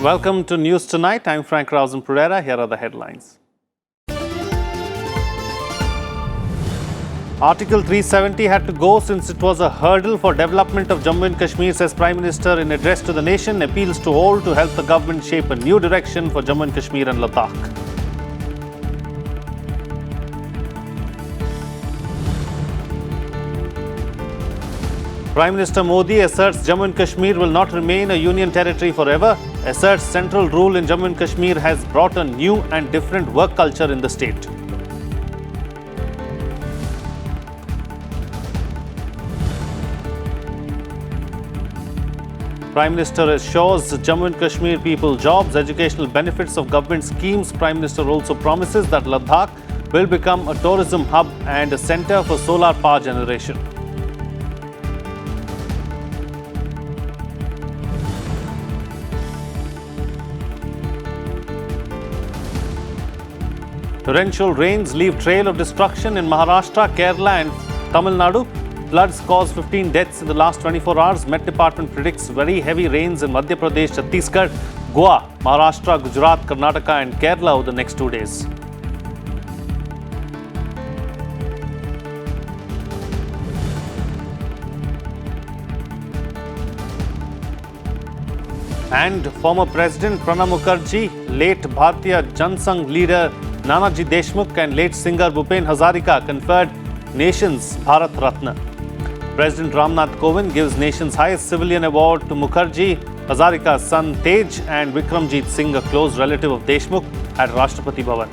Welcome to News Tonight. I'm Frank Rausen Pereira. Here are the headlines. Article 370 had to go since it was a hurdle for development of Jammu and Kashmir, says Prime Minister in address to the nation. Appeals to all to help the government shape a new direction for Jammu and Kashmir and Ladakh. Prime Minister Modi asserts Jammu and Kashmir will not remain a union territory forever. Asserts central rule in Jammu and Kashmir has brought a new and different work culture in the state. Prime Minister assures Jammu and Kashmir people jobs, educational benefits of government schemes. Prime Minister also promises that Ladakh will become a tourism hub and a centre for solar power generation. Torrential rains leave trail of destruction in Maharashtra, Kerala and Tamil Nadu. Floods caused 15 deaths in the last 24 hours. Met Department predicts very heavy rains in Madhya Pradesh, Chhattisgarh, Goa, Maharashtra, Gujarat, Karnataka and Kerala over the next 2 days. And former President Pranab Mukherjee, late Bharatiya Jansangh leader Nanaji Deshmukh and late singer Bhupen Hazarika conferred nation's Bharat Rathana. President Ramnath Kovind gives nation's highest civilian award to Mukherjee, Hazarika's son Tej and Vikramjit Singh, a close relative of Deshmukh, at Rashtrapati Bhavan.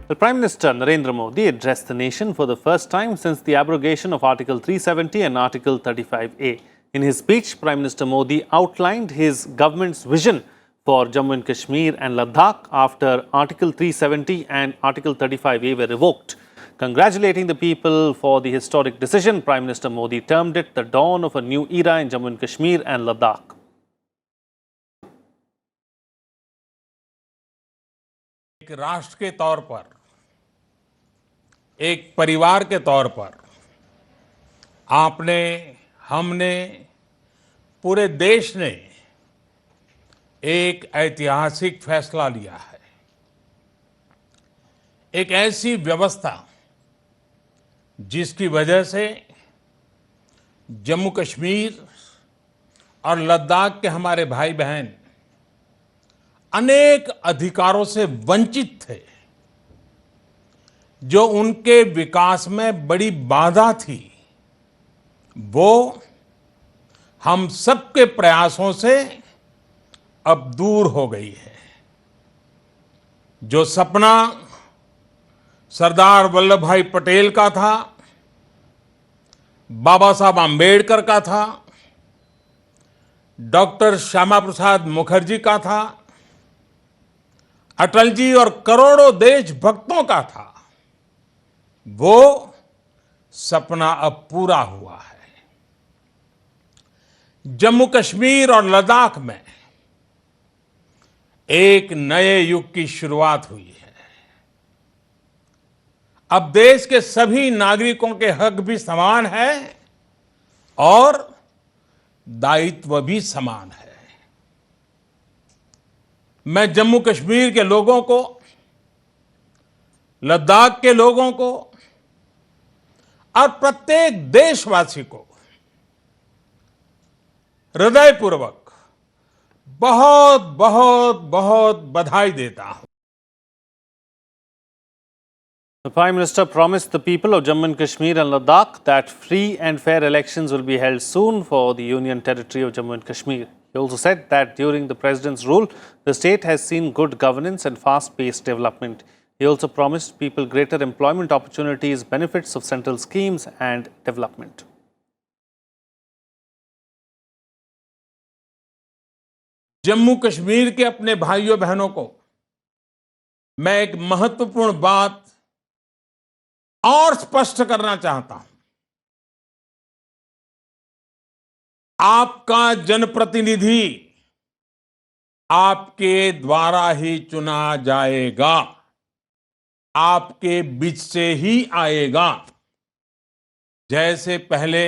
The Prime Minister Narendra Modi addressed the nation for the first time since the abrogation of Article 370 and Article 35A. In his speech, Prime Minister Modi outlined his government's vision for Jammu and Kashmir and Ladakh after Article 370 and Article 35A were revoked. Congratulating the people for the historic decision, Prime Minister Modi termed it the dawn of a new era in Jammu and Kashmir and Ladakh. एक राष्ट्र के तौर पर, एक परिवार के तौर पर आपने, हमने, पूरे देश ने एक ऐतिहासिक फैसला लिया है। एक ऐसी व्यवस्था जिसकी वजह से जम्मू कश्मीर और लद्दाख के हमारे भाई बहन अनेक अधिकारों से वंचित थे, जो उनके विकास में बड़ी बाधा थी, वो हम सबके प्रयासों से अब दूर हो गई है। जो सपना सरदार वल्लभ भाई पटेल का था, बाबा साहब आम्बेडकर का था, डॉक्टर श्यामा प्रसाद मुखर्जी का था, अटल जी और करोड़ों देशभक्तों का था, वो सपना अब पूरा हुआ है। जम्मू कश्मीर और लद्दाख में एक नए युग की शुरुआत हुई है। अब देश के सभी नागरिकों के हक भी समान हैं और दायित्व भी समान है। मैं जम्मू कश्मीर के लोगों को, लद्दाख के लोगों को और प्रत्येक देशवासी को हृदयपूर्वक बहुत बहुत बहुत बधाई देता हूं। The Prime Minister promised the people of Jammu and Kashmir and Ladakh that free and fair elections will be held soon for the Union Territory of Jammu and Kashmir. He also said that during the President's rule, the state has seen good governance and fast-paced development. He also promised people greater employment opportunities, benefits of central schemes and development. Jammu Kashmir के अपने भाइयों बहनों को मैं एक महत्वपूर्ण बात और स्पष्ट करना चाहता हूं। आपका जनप्रतिनिधि आपके द्वारा ही चुना जाएगा। आपके बीच से ही आएगा। जैसे पहले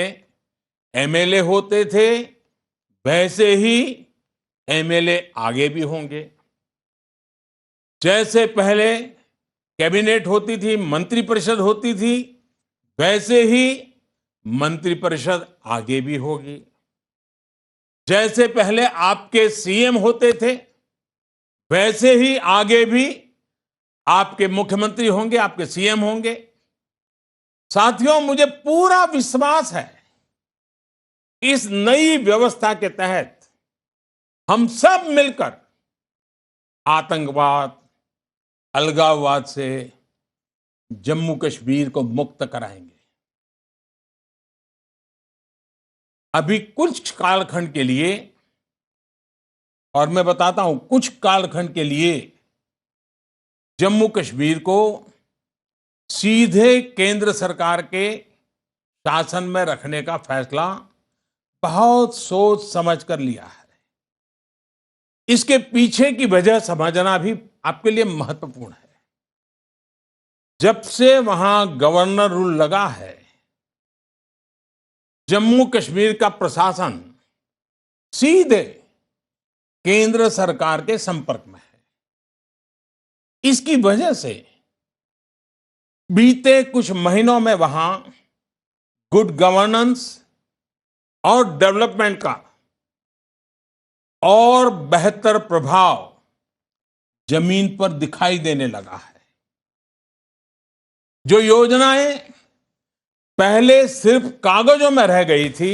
एमएलए होते थे, वैसे ही एमएलए आगे भी होंगे। जैसे पहले कैबिनेट होती थी, मंत्रिपरिषद होती थी, वैसे ही मंत्रिपरिषद आगे भी होगी। जैसे पहले आपके सीएम होते थे, वैसे ही आगे भी आपके मुख्यमंत्री होंगे, आपके सीएम होंगे। साथियों, मुझे पूरा विश्वास है इस नई व्यवस्था के तहत हम सब मिलकर आतंकवाद, अलगाववाद से जम्मू कश्मीर को मुक्त कराएंगे। अभी कुछ कालखंड के लिए, और मैं बताता हूं कुछ कालखंड के लिए, जम्मू कश्मीर को सीधे केंद्र सरकार के शासन में रखने का फैसला बहुत सोच समझ कर लिया है। इसके पीछे की वजह समझना भी आपके लिए महत्वपूर्ण है। जब से वहां गवर्नर रूल लगा है, जम्मू कश्मीर का प्रशासन सीधे केंद्र सरकार के संपर्क में है। इसकी वजह से बीते कुछ महीनों में वहां गुड गवर्नेंस और डेवलपमेंट का और बेहतर प्रभाव जमीन पर दिखाई देने लगा है। जो योजनाएं पहले सिर्फ कागजों में रह गई थी,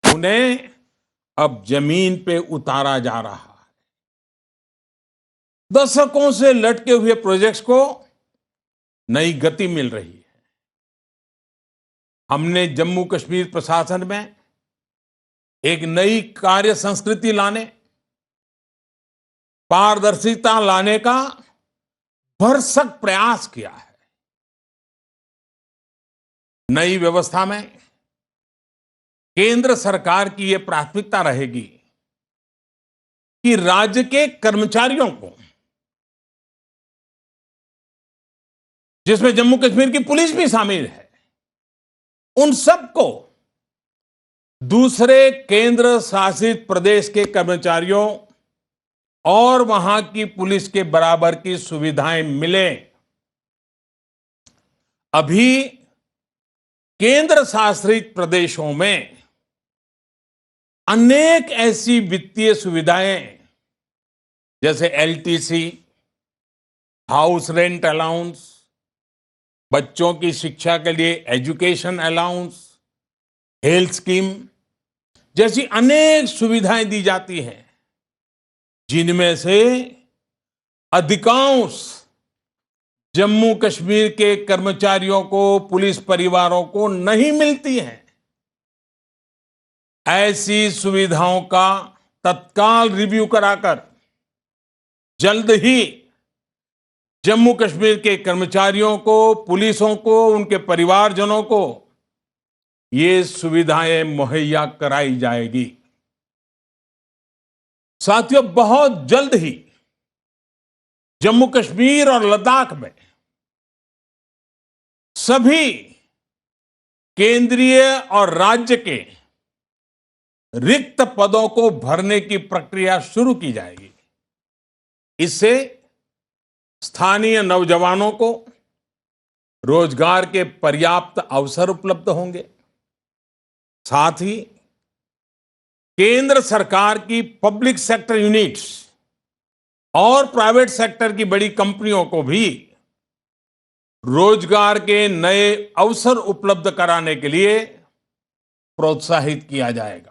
उन्हें अब जमीन पे उतारा जा रहा है। दशकों से लटके हुए प्रोजेक्ट्स को नई गति मिल रही है। हमने जम्मू कश्मीर प्रशासन में एक नई कार्य संस्कृति लाने, पारदर्शिता लाने का भरसक प्रयास किया है। नई व्यवस्था में केंद्र सरकार की यह प्राथमिकता रहेगी कि राज्य के कर्मचारियों को, जिसमें जम्मू कश्मीर की पुलिस भी शामिल है, उन सबको दूसरे केंद्र शासित प्रदेश के कर्मचारियों और वहां की पुलिस के बराबर की सुविधाएं मिले। अभी केंद्र शासित प्रदेशों में अनेक ऐसी वित्तीय सुविधाएं, जैसे एलटीसी, हाउस रेंट अलाउंस, बच्चों की शिक्षा के लिए एजुकेशन अलाउंस, हेल्थ स्कीम जैसी अनेक सुविधाएं दी जाती हैं, जिनमें से अधिकांश जम्मू कश्मीर के कर्मचारियों को, पुलिस परिवारों को नहीं मिलती हैं। ऐसी सुविधाओं का तत्काल रिव्यू कराकर जल्द ही जम्मू कश्मीर के कर्मचारियों को, पुलिसों को, उनके परिवारजनों को ये सुविधाएं मुहैया कराई जाएगी। साथियों, बहुत जल्द ही जम्मू कश्मीर और लद्दाख में सभी केंद्रीय और राज्य के रिक्त पदों को भरने की प्रक्रिया शुरू की जाएगी। इससे स्थानीय नौजवानों को रोजगार के पर्याप्त अवसर उपलब्ध होंगे। साथ ही केंद्र सरकार की पब्लिक सेक्टर यूनिट्स और प्राइवेट सेक्टर की बड़ी कंपनियों को भी रोजगार के नए अवसर उपलब्ध कराने के लिए प्रोत्साहित किया जाएगा।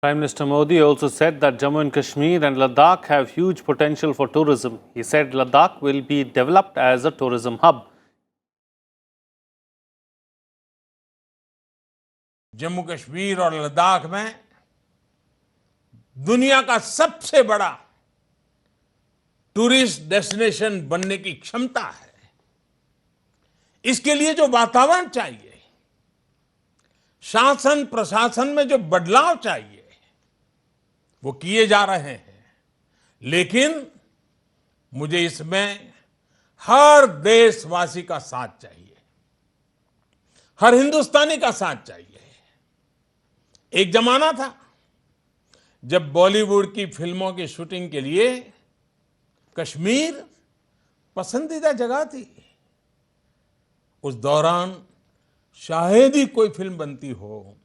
Prime Minister Modi also said that Jammu and Kashmir and Ladakh have huge potential for tourism. He said Ladakh will be developed as a tourism hub. Jammu Kashmir और लद्दाख में दुनिया का सबसे बड़ा टूरिस्ट डेस्टिनेशन बनने की क्षमता है। इसके लिए जो वातावरण चाहिए, शासन प्रशासन में जो बदलाव चाहिए, वो किए जा रहे हैं। लेकिन मुझे इसमें हर देशवासी का साथ चाहिए, हर हिंदुस्तानी का साथ चाहिए। एक जमाना था जब बॉलीवुड की फिल्मों की शूटिंग के लिए कश्मीर पसंदीदा जगह थी। उस दौरान शायद ही कोई फिल्म बनती हो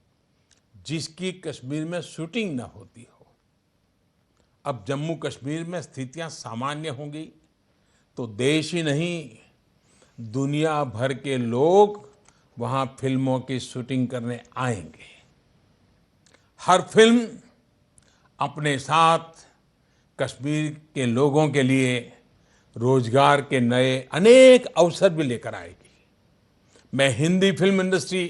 जिसकी कश्मीर में शूटिंग न होती हो। अब जम्मू कश्मीर में स्थितियां सामान्य होंगी तो देश ही नहीं, दुनिया भर के लोग वहां फिल्मों की शूटिंग करने आएंगे। हर फिल्म अपने साथ कश्मीर के लोगों के लिए रोजगार के नए अनेक अवसर भी लेकर आएगी। मैं Hindi film industry,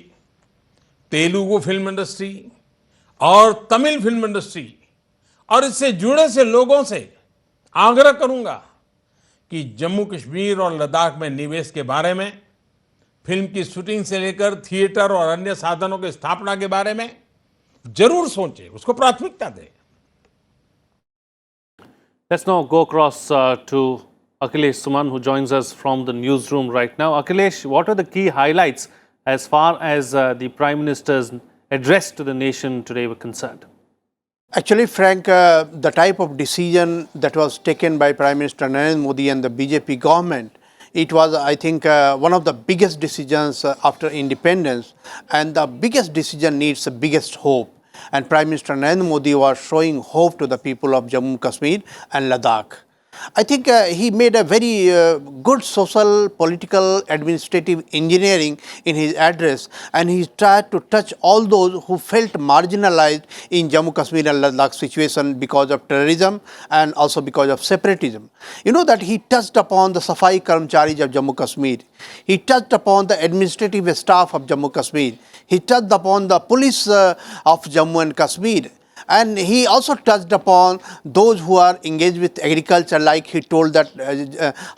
Telugu film industry और तमिल फिल्म इंडस्ट्री और इससे जुड़े से लोगों से आग्रह करूंगा कि जम्मू कश्मीर और लद्दाख में निवेश के बारे में, फिल्म की शूटिंग से लेकर थिएटर और अन्य साधनों की स्थापना के बारे में जरूर सोचें, उसको प्राथमिकता दें। Let's now go across to Akhilesh Suman, who joins us from the newsroom right now. Akhilesh, what are the key highlights as far as the Prime Minister's address to the nation today were concerned? Actually, Frank, the type of decision that was taken by Prime Minister Narendra Modi and the BJP government, it was, I think, one of the biggest decisions after independence, and the biggest decision needs the biggest hope. And Prime Minister Narendra Modi was showing hope to the people of Jammu and Kashmir and Ladakh. I think he made a very good social, political, administrative engineering in his address, and he tried to touch all those who felt marginalized in Jammu Kashmir and Ladakh situation because of terrorism and also because of separatism. You know that he touched upon the Safai Karmcharis of Jammu Kashmir. He touched upon the administrative staff of Jammu Kashmir. He touched upon the police of Jammu and Kashmir. And he also touched upon those who are engaged with agriculture, like he told that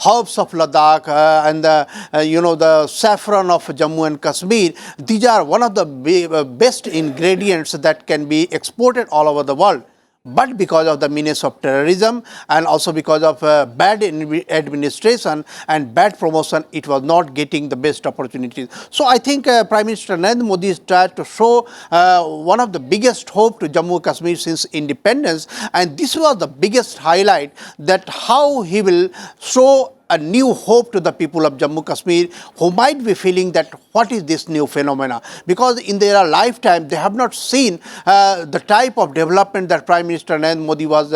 herbs of Ladakh and the saffron of Jammu and Kashmir, these are one of the best ingredients that can be exported all over the world. But because of the menace of terrorism and also because of bad administration and bad promotion, it was not getting the best opportunities. So I think Prime Minister Narendra Modi is tried to show one of the biggest hope to Jammu and Kashmir since independence, and this was the biggest highlight, that how he will show a new hope to the people of Jammu Kashmir who might be feeling that what is this new phenomena, because in their lifetime they have not seen the type of development that Prime Minister Narendra Modi was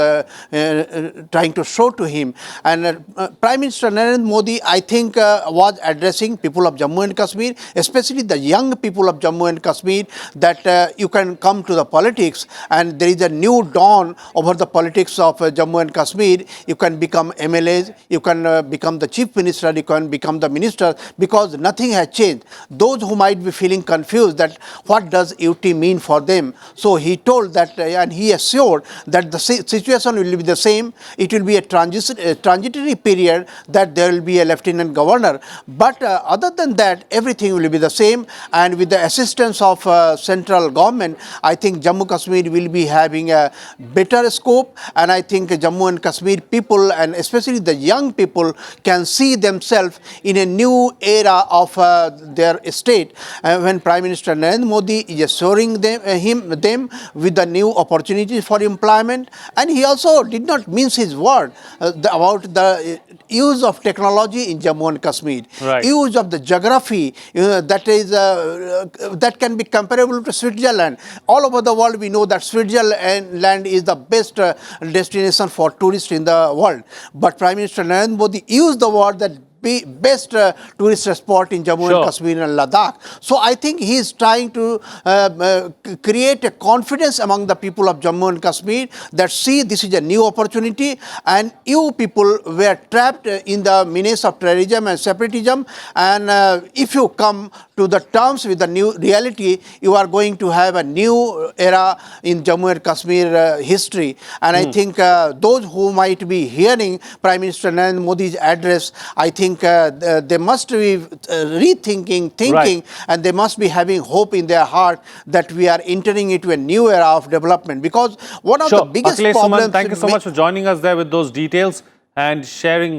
trying to show to him. And Prime Minister Narendra Modi, I think, was addressing people of Jammu and Kashmir, especially the young people of Jammu and Kashmir, that you can come to the politics and there is a new dawn over the politics of Jammu and Kashmir. You can become MLAs, you can become the chief minister, you can become the minister, because nothing has changed. Those who might be feeling confused that what does UT mean for them, so he told that and he assured that the situation will be the same. It will be a transitory period, that there will be a lieutenant governor, but other than that everything will be the same, and with the assistance of central government, I think Jammu Kashmir will be having a better scope, and I think Jammu and Kashmir people, and especially the young people, can see themselves in a new era of their state. When Prime Minister Narendra Modi is assuring them with the new opportunities for employment, and he also did not mince his word about the use of technology in Jammu and Kashmir, Right. use of the geography that can be comparable to Switzerland. All over the world we know that Switzerland is the best destination for tourists in the world, but Prime Minister Narendra Modi used the word that best tourist spot in Jammu Sure. and Kashmir and Ladakh. So I think he is trying to create a confidence among the people of Jammu and Kashmir that see this is a new opportunity, and you people were trapped in the menace of terrorism and separatism, and if you come to the terms with the new reality, you are going to have a new era in Jammu and Kashmir history. And I think those who might be hearing Prime Minister Narendra Modi's address, I think they must be rethinking, thinking, Right. and they must be having hope in their heart that we are entering into a new era of development. Because one of the biggest Akhilesh problems... Suman, thank you so much for joining us there with those details. and sharing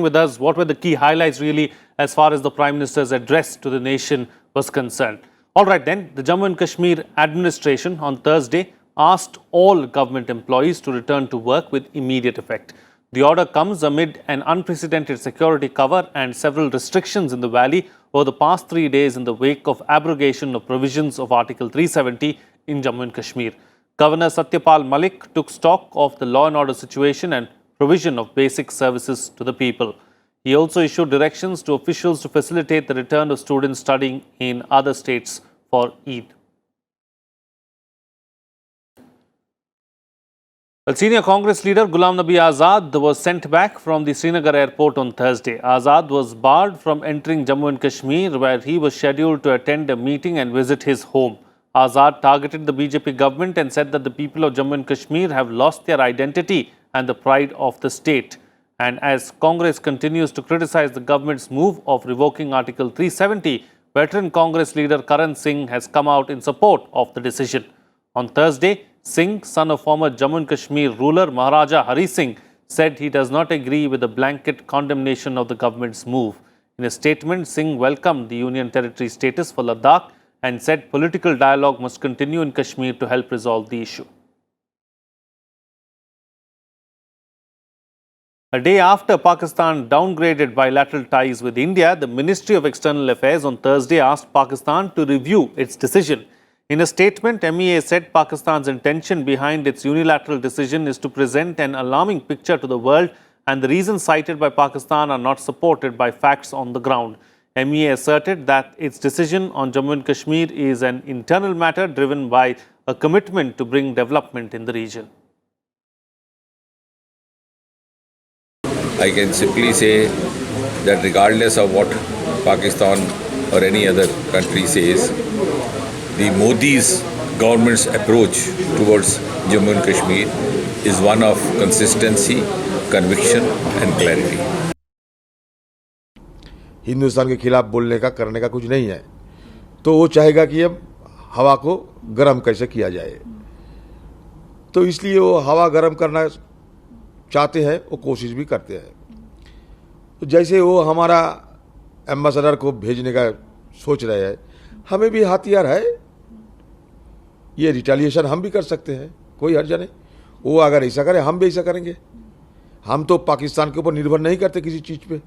with us what were the key highlights really as far as the Prime Minister's address to the nation was concerned. All right then, the Jammu and Kashmir administration on Thursday asked all government employees to return to work with immediate effect. The order comes amid an unprecedented security cover and several restrictions in the valley over the past 3 days in the wake of abrogation of provisions of Article 370 in Jammu and Kashmir. Governor Satyapal Malik took stock of the law and order situation and provision of basic services to the people. He also issued directions to officials to facilitate the return of students studying in other states for Eid. Well, senior Congress leader Ghulam Nabi Azad was sent back from the Srinagar airport on Thursday. Azad was barred from entering Jammu and Kashmir, where he was scheduled to attend a meeting and visit his home. Azad targeted the BJP government and said that the people of Jammu and Kashmir have lost their identity and the pride of the state. And as Congress continues to criticize the government's move of revoking Article 370, veteran Congress leader Karan Singh has come out in support of the decision. On Thursday, Singh, son of former Jammu and Kashmir ruler Maharaja Hari Singh, said he does not agree with the blanket condemnation of the government's move. In a statement, Singh welcomed the Union Territory status for Ladakh and said political dialogue must continue in Kashmir to help resolve the issue. A day after Pakistan downgraded bilateral ties with India, the Ministry of External Affairs on Thursday asked Pakistan to review its decision. In a statement, MEA said Pakistan's intention behind its unilateral decision is to present an alarming picture to the world, and the reasons cited by Pakistan are not supported by facts on the ground. MEA asserted that its decision on Jammu and Kashmir is an internal matter driven by a commitment to bring development in the region. I can simply say that regardless of what Pakistan or any other country says, the Modi's government's approach towards Jammu and Kashmir is one of consistency, conviction and clarity. Hindustan के खिलाफ बोलने का करने का कुछ नहीं है, तो वो चाहेगा कि अब हवा को गर्म कैसे किया जाए, तो इसलिए वो हवा गर्म करना चाहते हैं, वो कोशिश भी करते हैं. तो जैसे वो हमारा एम्बेसडर को भेजने का सोच रहे हैं, हमें भी हथियार है, ये रिटेलिएशन हम भी कर सकते हैं, कोई हर्ज नहीं. वो अगर ऐसा करे हम भी ऐसा करेंगे. हम तो पाकिस्तान के ऊपर निर्भर नहीं करते किसी चीज पे.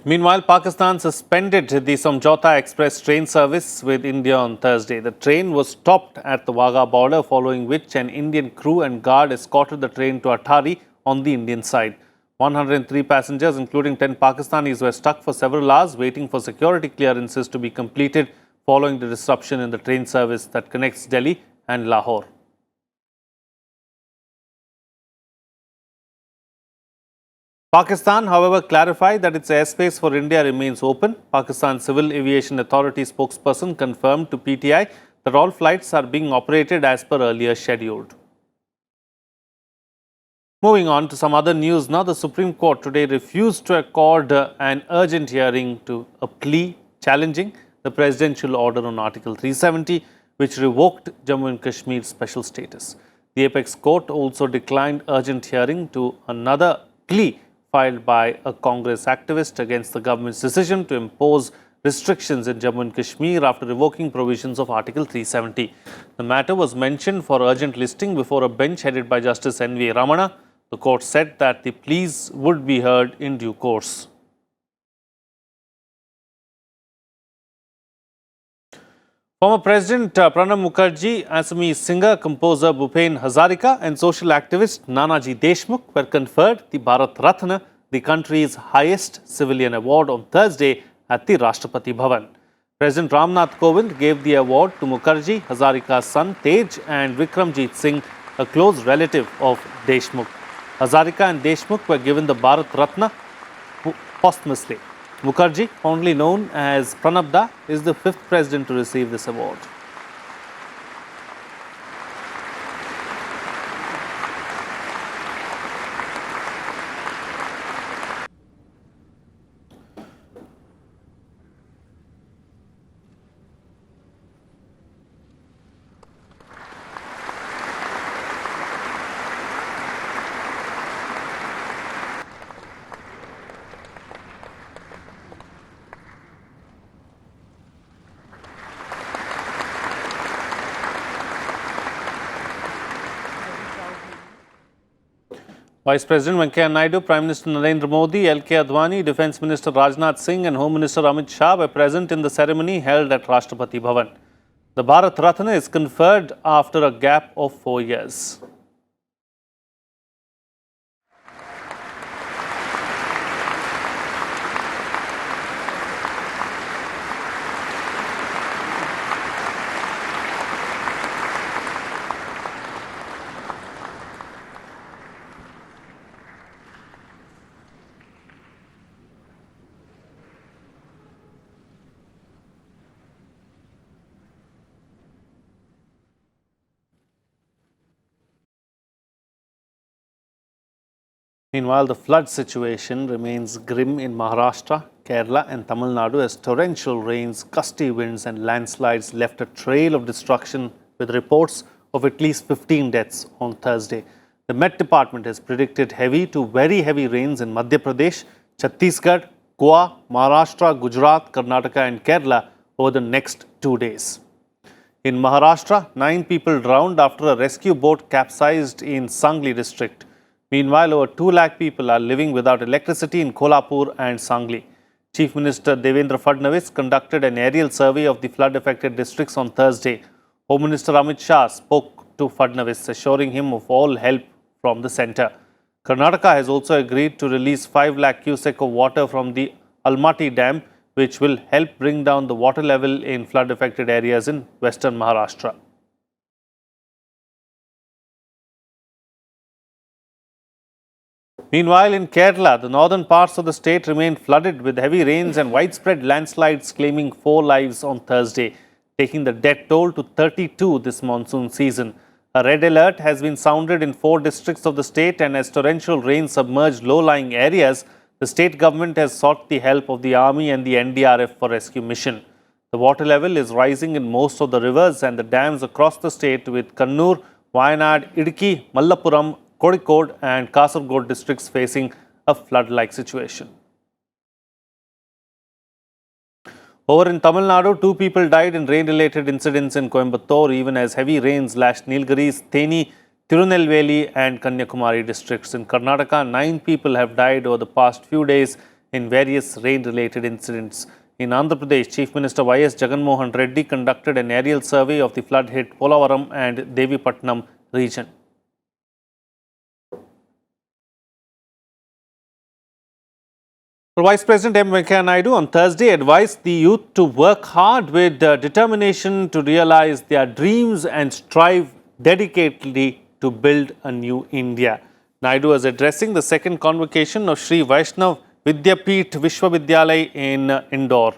Meanwhile, Pakistan suspended the Samjhauta Express train service with India on Thursday. The train was stopped at the Wagah border, following which an Indian crew and guard escorted the train to Athari on the Indian side. 103 passengers, including 10 Pakistanis, were stuck for several hours waiting for security clearances to be completed following the disruption in the train service that connects Delhi and Lahore. Pakistan, however, clarified that its airspace for India remains open. Pakistan Civil Aviation Authority spokesperson confirmed to PTI that all flights are being operated as per earlier scheduled. Moving on to some other news now, the Supreme Court today refused to accord an urgent hearing to a plea challenging the presidential order on Article 370, which revoked Jammu and Kashmir's special status. The apex court also declined urgent hearing to another plea filed by a Congress activist against the government's decision to impose restrictions in Jammu and Kashmir after revoking provisions of Article 370. The matter was mentioned for urgent listing before a bench headed by Justice N.V. Ramana. The court said that the pleas would be heard in due course. Former President Pranab Mukherjee, Assamese singer, composer Bhupen Hazarika and social activist Nanaji Deshmukh were conferred the Bharat Rathana, the country's highest civilian award, on Thursday at the Rashtrapati Bhavan. President Ramnath Kovind gave the award to Mukherjee, Hazarika's son Tej and Vikramjit Singh, a close relative of Deshmukh. Hazarika and Deshmukh were given the Bharat Ratna posthumously. Mukherjee, fondly known as Pranabda, is the 5th president to receive this award. Vice President Venkaiah Naidu, Prime Minister Narendra Modi, LK Advani, Defence Minister Rajnath Singh and Home Minister Amit Shah were present in the ceremony held at Rashtrapati Bhavan. The Bharat Rathana is conferred after a gap of 4 years. Meanwhile, the flood situation remains grim in Maharashtra, Kerala and Tamil Nadu as torrential rains, gusty winds and landslides left a trail of destruction with reports of at least 15 deaths on Thursday. The Met Department has predicted heavy to very heavy rains in Madhya Pradesh, Chhattisgarh, Goa, Maharashtra, Gujarat, Karnataka and Kerala over the next 2 days. In Maharashtra, 9 people drowned after a rescue boat capsized in Sangli district. Meanwhile, over 2 lakh people are living without electricity in Kolhapur and Sangli. Chief Minister Devendra Fadnavis conducted an aerial survey of the flood-affected districts on Thursday. Home Minister Amit Shah spoke to Fadnavis, assuring him of all help from the centre. Karnataka has also agreed to release 5 lakh cusecs of water from the Almaty Dam, which will help bring down the water level in flood-affected areas in western Maharashtra. Meanwhile, in Kerala, the northern parts of the state remain flooded with heavy rains and widespread landslides, claiming 4 lives on Thursday, taking the death toll to 32 this monsoon season. A red alert has been sounded in 4 districts of the state, and as torrential rain submerged low-lying areas, the state government has sought the help of the army and the NDRF for rescue mission. The water level is rising in most of the rivers and the dams across the state, with Kannur, Wayanad, Idukki, Malappuram, Kozhikode and Kasaragod districts facing a flood-like situation. Over in Tamil Nadu, 2 people died in rain-related incidents in Coimbatore, even as heavy rains lashed Nilgiris, Theni, Tirunelveli and Kanyakumari districts. In Karnataka, 9 people have died over the past few days in various rain-related incidents. In Andhra Pradesh, Chief Minister Y.S. Jagan Mohan Reddy conducted an aerial survey of the flood-hit Polavaram and Devipatnam region. Vice President M. Venkaiah Naidu on Thursday advised the youth to work hard with determination to realize their dreams and strive dedicatedly to build a new India. Naidu was addressing the second convocation of Sri Vaishnav Vidyapith Vishwavidyalay in Indore.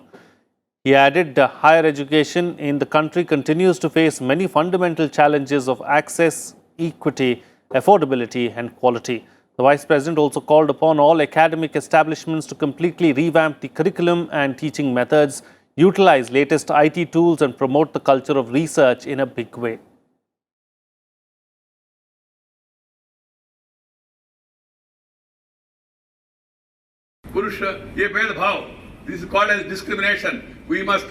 He added higher education in the country continues to face many fundamental challenges of access, equity, affordability and quality. The Vice President also called upon all academic establishments to completely revamp the curriculum and teaching methods, utilize latest IT tools and promote the culture of research in a big way. Purusha, ye bhedbhav. This is called as discrimination. We must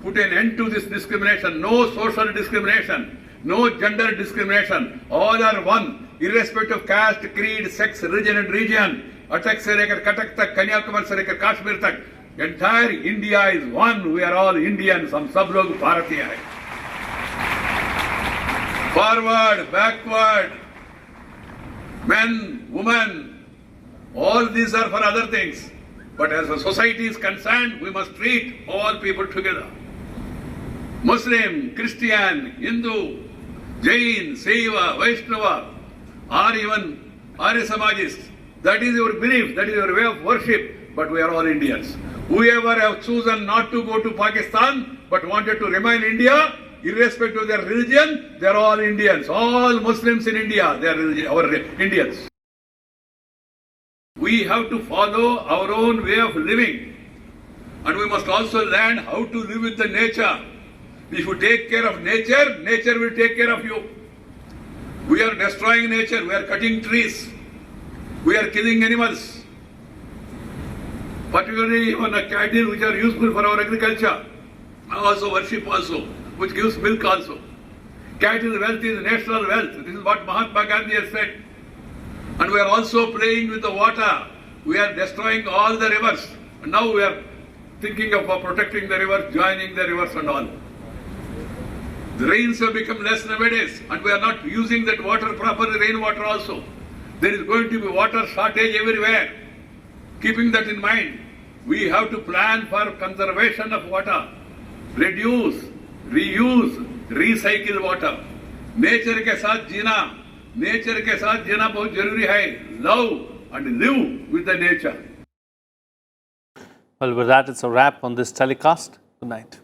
put an end to this discrimination. No social discrimination. No gender discrimination. All are one, irrespective of caste, creed, sex, religion and region. Atak se lekar Katak tak, Kanyakumari se lekar Kashmir tak. Entire India is one. We are all Indians. Hum sab log Bharatiya hai. Forward, backward, men, women, all these are for other things. But as a society is concerned, we must treat all people together. Muslim, Christian, Hindu, Jain, Saiva, Vaishnava, or even Arya Samajist. That is your belief, that is your way of worship, but we are all Indians. Whoever have chosen not to go to Pakistan, but wanted to remain India, irrespective of their religion, they are all Indians. All Muslims in India, they are our Indians. We have to follow our own way of living, and we must also learn how to live with the nature. If you take care of nature, nature will take care of you. We are destroying nature, we are cutting trees, we are killing animals, particularly even the cattle which are useful for our agriculture, also worship also, which gives milk also. Cattle wealth is national wealth. This is what Mahatma Gandhi has said. And we are also playing with the water. We are destroying all the rivers. And now we are thinking of protecting the rivers, joining the rivers and all. The rains have become less nowadays, and we are not using that water properly, rainwater also. There is going to be water shortage everywhere. Keeping that in mind, we have to plan for conservation of water, reduce, reuse, recycle water. Nature के साथ जीना बहुत जरूरी है. Love and live with the nature. Well, with that, it's a wrap on this telecast. Good night.